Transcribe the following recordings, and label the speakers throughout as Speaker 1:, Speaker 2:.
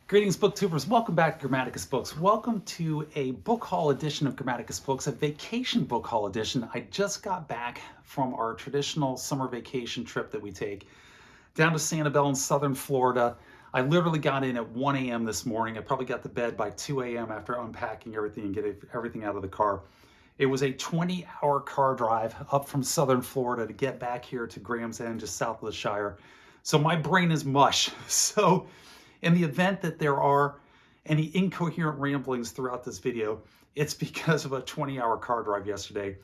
Speaker 1: Greetings, booktubers. Welcome back to Grammaticus Books. Welcome to a book haul edition of Grammaticus Books, a vacation book haul edition. I just got back from our traditional summer vacation trip that we take down to Sanibel in southern Florida. I literally got in at 1 a.m. this morning. I probably got to bed by 2 a.m. after unpacking everything and getting everything out of the car. It was a 20-hour car drive up from southern Florida to get back here to Graham's End, just south of the Shire. So my brain is mush. So in the event that there are any incoherent ramblings throughout this video, it's because of a 20-hour car drive yesterday.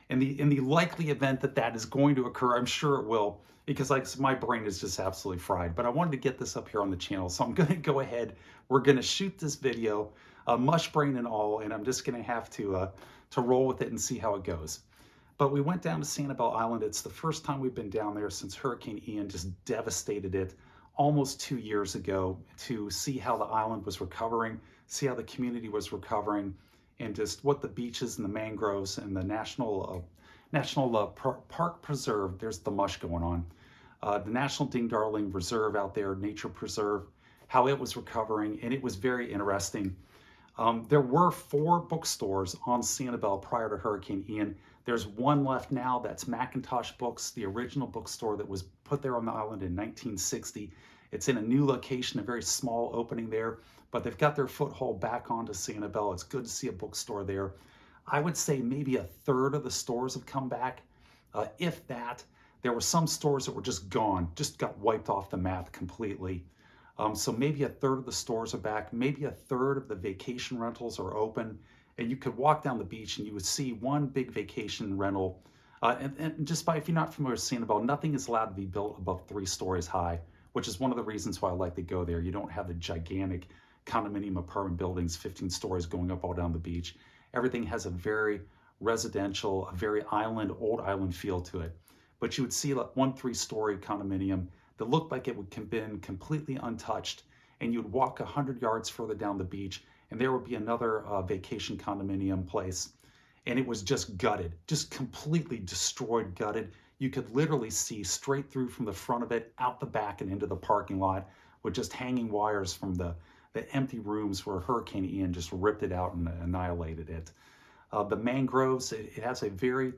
Speaker 1: In the likely event that that is going to occur, I'm sure it will, because my brain is just absolutely fried. But I wanted to get this up here on the channel, so I'm going to go ahead. We're going to shoot this video, mush brain and all, and I'm just going to have to roll with it and see how it goes. But we went down to Sanibel Island. It's the first time we've been down there since Hurricane Ian just devastated it almost 2 years ago, to see how the island was recovering, see how the community was recovering, and just what the beaches and the mangroves and the National Park Preserve, there's the mush going on, the National Ding Darling Reserve out there, Nature Preserve, how it was recovering, and it was very interesting. There were 4 bookstores on Sanibel prior to Hurricane Ian. There's one left now, that's Macintosh Books, the original bookstore that was put there on the island in 1960. It's in a new location, a very small opening there, but they've got their foothold back onto Sanibel. It's good to see a bookstore there. I would say maybe a third of the stores have come back, if that. There were some stores that were just gone, just got wiped off the map completely. So maybe a third of the stores are back, maybe a third of the vacation rentals are open, and you could walk down the beach and you would see one big vacation rental. And just if you're not familiar with Sanibel, nothing is allowed to be built above 3 stories high, which is one of the reasons why I like to go there. You don't have the gigantic condominium apartment buildings, 15 stories going up all down the beach. Everything has a very residential, a very old island feel to it. But you would see like 1 3-story condominium that looked like it would have been completely untouched, and you'd walk 100 yards further down the beach and there would be another vacation condominium place, and it was just gutted, just completely destroyed, gutted. You could literally see straight through from the front of it, out the back and into the parking lot, with just hanging wires from the empty rooms where Hurricane Ian just ripped it out and annihilated it. The mangroves, it has a very,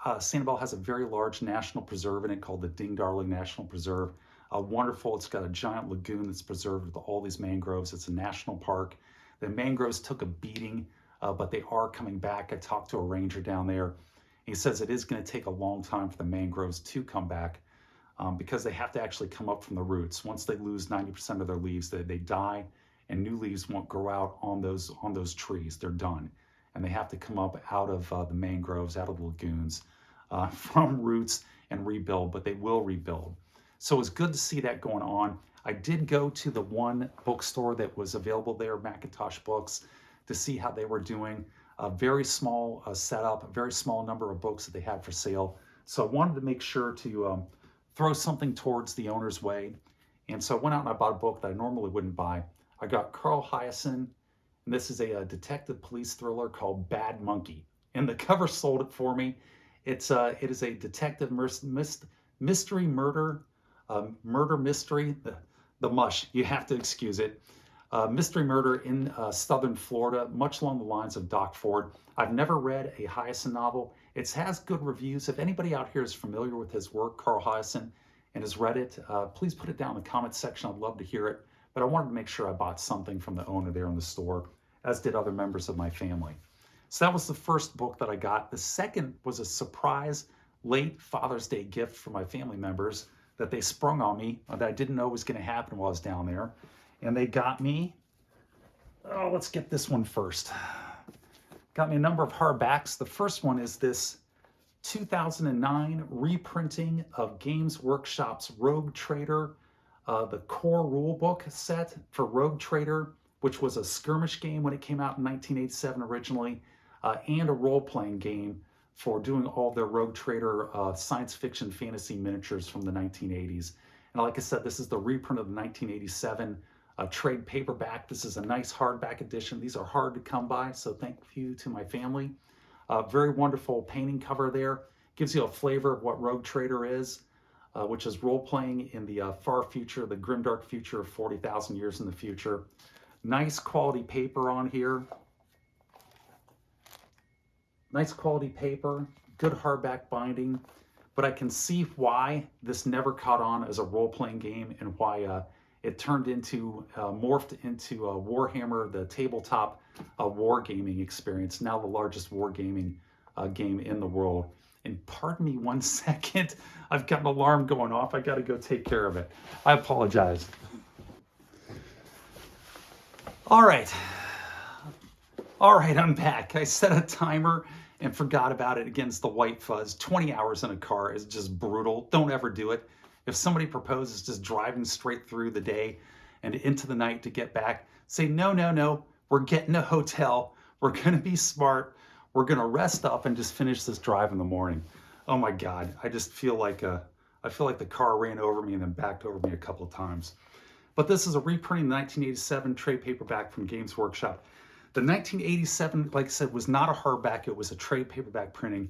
Speaker 1: Sanibel has a very large national preserve in it called the Ding Darling National Preserve. Wonderful, it's got a giant lagoon that's preserved with all these mangroves. It's a national park. The mangroves took a beating, but they are coming back. I talked to a ranger down there. He says it is going to take a long time for the mangroves to come back, because they have to actually come up from the roots. Once they lose 90% of their leaves, they die, and new leaves won't grow out on those trees. They're done, and they have to come up out of the mangroves, out of the lagoons, from roots, and rebuild. But they will rebuild. So it's good to see that going on. I did go to the one bookstore that was available there, Macintosh Books, to see how they were doing. A very small setup, a very small number of books that they had for sale. So I wanted to make sure to throw something towards the owner's way. And so I went out and I bought a book that I normally wouldn't buy. I got Carl Hyacin, and this is a detective police thriller called Bad Monkey. And the cover sold it for me. It is a detective mystery murder mystery. The mush, you have to excuse it. Mystery murder in southern Florida, much along the lines of Doc Ford. I've never read a Hyacin novel. It has good reviews. If anybody out here is familiar with his work, Carl Hyacin, and has read it, please put it down in the comments section. I'd love to hear it. But I wanted to make sure I bought something from the owner there in the store, as did other members of my family. So that was the first book that I got. The second was a surprise late Father's Day gift for my family members that they sprung on me, that I didn't know was going to happen while I was down there. And they got me, oh, let's get this one first. Got me a number of hardbacks. The first one is this 2009 reprinting of Games Workshop's Rogue Trader, the core rule book set for Rogue Trader, which was a skirmish game when it came out in 1987 originally, and a role-playing game for doing all their Rogue Trader science fiction fantasy miniatures from the 1980s. And like I said, this is the reprint of the 1987 trade paperback. This is a nice hardback edition. These are hard to come by, so thank you to my family. Very wonderful painting cover there. Gives you a flavor of what Rogue Trader is. which is role-playing in the far future, the grimdark future of 40,000 years in the future. Nice quality paper on here. Nice quality paper, good hardback binding, but I can see why this never caught on as a role-playing game and why it turned into, morphed into Warhammer, the tabletop wargaming experience, now the largest wargaming game in the world. And pardon me 1 second, I've got an alarm going off. I got to go take care of it. I apologize. All right, I'm back. I set a timer and forgot about it against the white fuzz. 20 hours in a car is just brutal. Don't ever do it. If somebody proposes just driving straight through the day and into the night to get back, say, no, we're getting a hotel. We're going to be smart. We're going to rest up and just finish this drive in the morning. Oh my God. I just feel like the car ran over me and then backed over me a couple of times. But this is a reprinting of the 1987 trade paperback from Games Workshop. The 1987, like I said, was not a hardback. It was a trade paperback printing,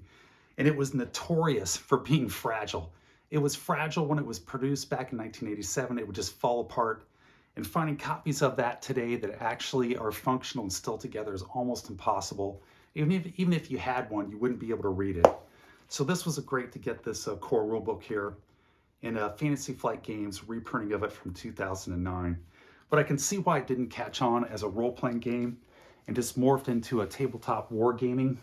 Speaker 1: and it was notorious for being fragile. It was fragile when it was produced back in 1987. It would just fall apart. And finding copies of that today that actually are functional and still together is almost impossible. Even if you had one, you wouldn't be able to read it. So this was great to get this core rulebook here in Fantasy Flight Games reprinting of it from 2009. But I can see why it didn't catch on as a role-playing game and just morphed into a tabletop wargaming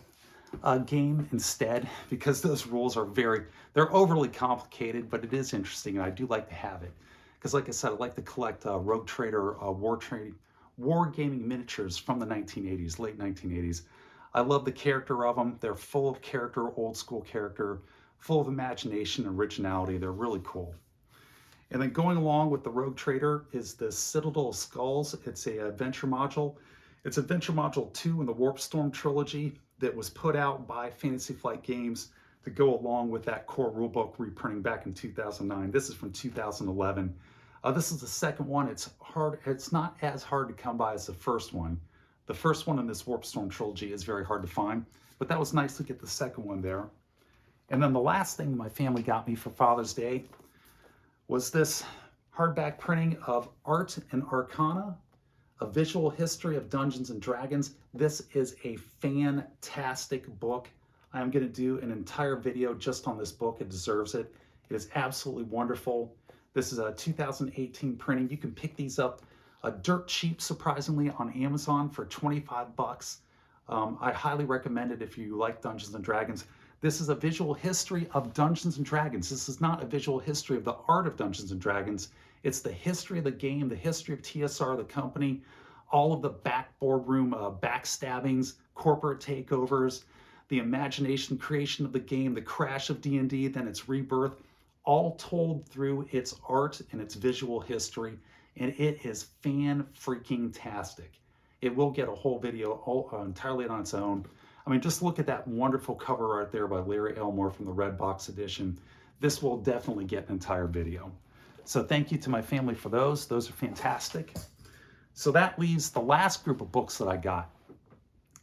Speaker 1: game instead, because those rules are they're overly complicated, but it is interesting, and I do like to have it. Because like I said, I like to collect Rogue Trader wargaming miniatures from the 1980s, late 1980s. I love the character of them. They're full of character, old school character, full of imagination and originality. They're really cool. And then going along with the Rogue Trader is the Citadel of Skulls. It's a adventure module. It's Adventure Module 2 in the Warp Storm trilogy that was put out by Fantasy Flight Games to go along with that core rulebook reprinting back in 2009. This is from 2011. This is the second one. It's not as hard to come by as the first one. The first one in this Warp Storm trilogy is very hard to find, but that was nice to get the second one there. And then the last thing my family got me for Father's Day was this hardback printing of Art and Arcana, A Visual History of Dungeons and Dragons. This is a fantastic book. I'm going to do an entire video just on this book. It deserves it. It is absolutely wonderful. This is a 2018 printing. You can pick these up dirt cheap, surprisingly, on Amazon for 25 bucks. I highly recommend it if you like Dungeons and Dragons. This is a visual history of Dungeons and Dragons. This is not a visual history of the art of Dungeons and Dragons. It's the history of the game, the history of TSR, the company, all of the boardroom backstabbings, corporate takeovers, the imagination creation of the game, the crash of D&D, then its rebirth, all told through its art and its visual history. And it is fan-freaking-tastic. It will get a whole video entirely on its own. I mean, just look at that wonderful cover right there by Larry Elmore from the Red Box edition. This will definitely get an entire video. So thank you to my family for those. Those are fantastic. So that leaves the last group of books that I got.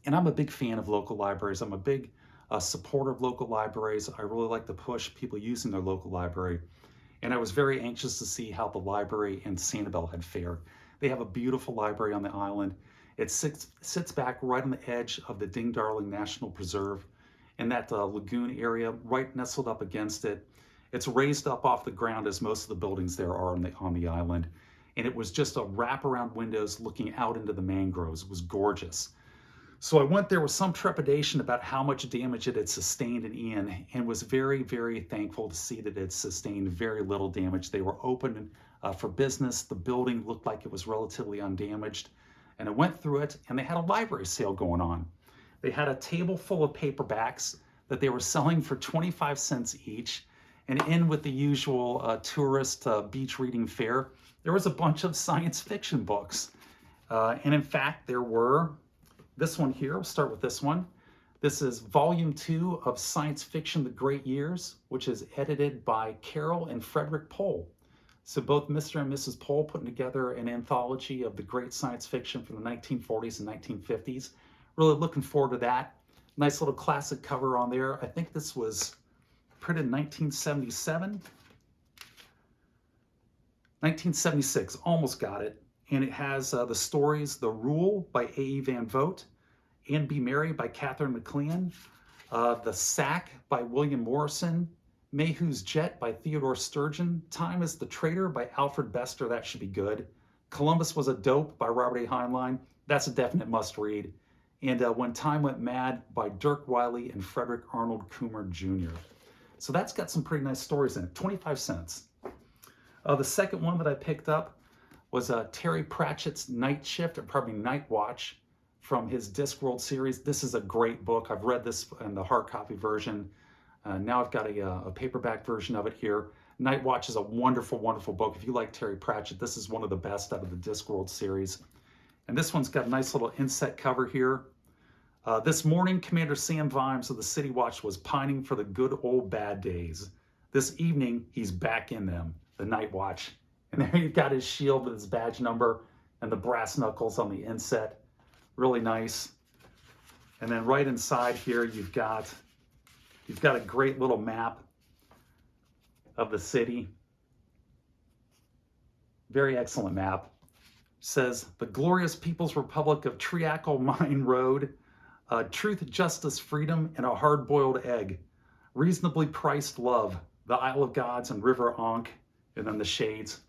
Speaker 1: And I'm a big fan of local libraries. I'm a big supporter of local libraries. I really like to push people using their local library. And I was very anxious to see how the library in Sanibel had fared. They have a beautiful library on the island. It sits back right on the edge of the Ding Darling National Preserve in that lagoon area, right nestled up against it. It's raised up off the ground as most of the buildings there are on the island. And it was just a wraparound windows looking out into the mangroves. It was gorgeous. So I went there with some trepidation about how much damage it had sustained in Ian, and was very, very thankful to see that it sustained very little damage. They were open for business. The building looked like it was relatively undamaged. And I went through it, and they had a library sale going on. They had a table full of paperbacks that they were selling for 25 cents each. And in with the usual tourist beach reading fare, there was a bunch of science fiction books. And in fact, there were this one here. We'll start with this one. This is Volume 2 of Science Fiction: The Great Years, which is edited by Carol and Frederick Pohl. So both Mr. and Mrs. Pohl putting together an anthology of the great science fiction from the 1940s and 1950s. Really looking forward to that. Nice little classic cover on there. I think this was printed in 1977. 1976, almost got it. And it has the stories The Rule by A.E. Van Vogt, And Be Merry by Catherine McLean, The Sack by William Morrison, Mayhew's Jet by Theodore Sturgeon, Time is the Traitor by Alfred Bester, that should be good. Columbus Was a Dope by Robert A. Heinlein, that's a definite must read. And When Time Went Mad by Dirk Wiley and Frederick Arnold Coomer Jr. So that's got some pretty nice stories in it, 25 cents. The second one that I picked up was Terry Pratchett's Night Shift, or probably Night Watch, from his Discworld series. This is a great book. I've read this in the hard copy version. Now I've got a paperback version of it here. Night Watch is a wonderful, wonderful book. If you like Terry Pratchett, this is one of the best out of the Discworld series. And this one's got a nice little inset cover here. This morning, Commander Sam Vimes of the City Watch was pining for the good old bad days. This evening, he's back in them, the Night Watch. And there you've got his shield with his badge number and the brass knuckles on the inset. Really nice. And then right inside here, you've got a great little map of the city. Very excellent map. Says, the glorious People's Republic of Triacle Mine Road, truth, justice, freedom, and a hard-boiled egg. Reasonably priced love, the Isle of Gods and River Ankh, and then the Shades.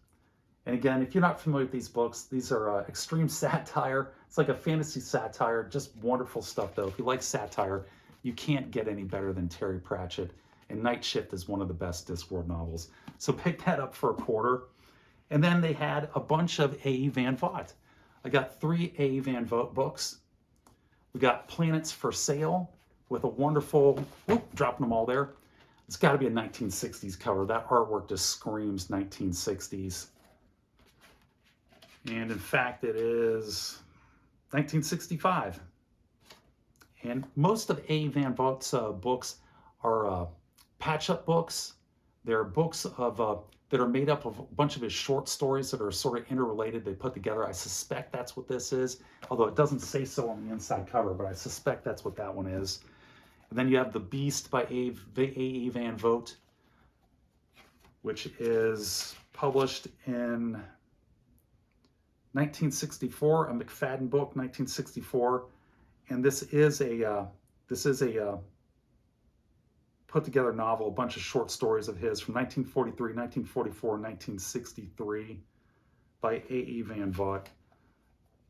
Speaker 1: And again, if you're not familiar with these books, these are extreme satire. It's like a fantasy satire, just wonderful stuff though. If you like satire, you can't get any better than Terry Pratchett. And Night Shift is one of the best Discworld novels. So pick that up for a quarter. And then they had a bunch of A.E. Van Vogt. I got 3 A.E. Van Vogt books. We got Planets for Sale with a wonderful, dropping them all there. It's got to be a 1960s cover. That artwork just screams 1960s. And in fact, it is 1965. And most of A. Van Vogt's books are patch-up books. They're books of that are made up of a bunch of his short stories that are sort of interrelated. They put together. I suspect that's what this is, although it doesn't say so on the inside cover, but I suspect that's what that one is. And then you have The Beast by A.E. Van Vogt, which is published in 1964, a McFadden book, 1964, and this is a put together novel, a bunch of short stories of his from 1943, 1944, 1963 by A.E. Van Vogt.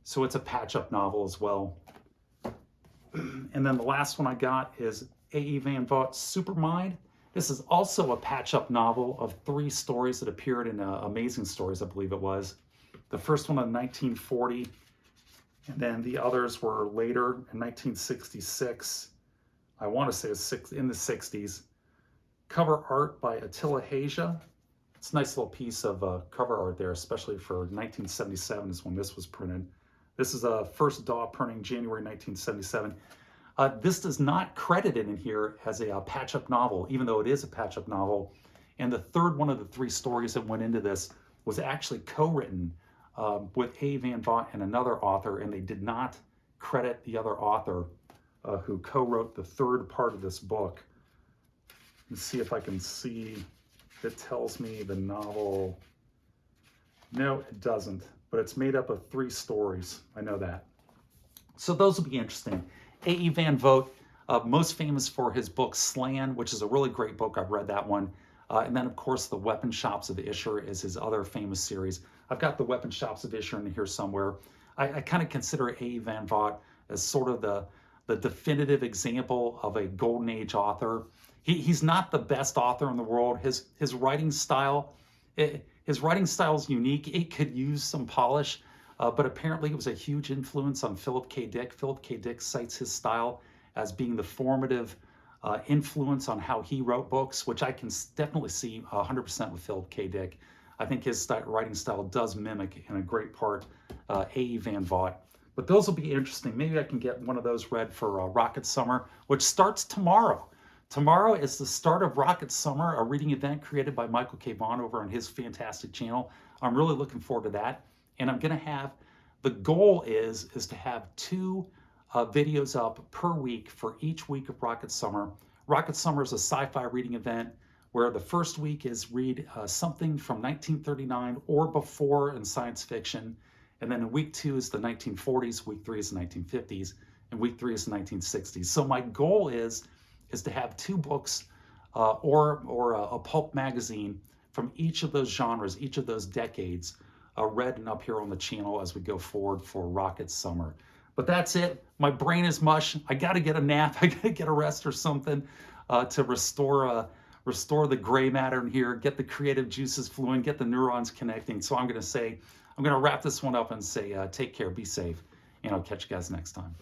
Speaker 1: So it's a patch-up novel as well. And then the last one I got is A.E. Van Vogt's Supermind. This is also a patch-up novel of 3 stories that appeared in Amazing Stories, I believe it was. The first one in 1940, and then the others were later in 1966. I want to say it's in the 60s. Cover art by Attila Haja. It's a nice little piece of cover art there, especially for 1977 is when this was printed. This is a first DAW printing, January 1977. This does not credit it in here as a patch-up novel, even though it is a patch-up novel. And the third one of the 3 stories that went into this was actually co-written with A. Van Vogt and another author, and they did not credit the other author who co-wrote the third part of this book. Let's see if I can see if it tells me the novel. No, it doesn't, but it's made up of 3 stories. I know that. So those will be interesting. A.E. Van Vogt, most famous for his book Slan, which is a really great book. I've read that one. And then, of course, The Weapon Shops of Isher is his other famous series. I've got The Weapon Shops of Isher in here somewhere. I kind of consider A.E. Van Vogt as sort of the definitive example of a golden age author. He's not the best author in the world. His writing style, is unique. It could use some polish, but apparently it was a huge influence on Philip K. Dick. Philip K. Dick cites his style as being the formative influence on how he wrote books, which I can definitely see 100% with Philip K. Dick. I think his writing style does mimic, in a great part, A.E. Van Vogt. But those will be interesting. Maybe I can get one of those read for Rocket Summer, which starts tomorrow. Tomorrow is the start of Rocket Summer, a reading event created by Michael K. Vaughn over on his fantastic channel. I'm really looking forward to that. And I'm going to have, the goal is to have 2 videos up per week for each week of Rocket Summer. Rocket Summer is a sci-fi reading event where the first week is read something from 1939 or before in science fiction. And then in week 2 is the 1940s, week 3 is the 1950s, and week 3 is the 1960s. So my goal is to have 2 books or a pulp magazine from each of those genres, each of those decades, read and up here on the channel as we go forward for Rocket Summer. But that's it. My brain is mush. I got to get a nap. I got to get a rest or something to restore the gray matter in here, get the creative juices flowing, get the neurons connecting. So I'm going to wrap this one up and say, take care, be safe, and I'll catch you guys next time.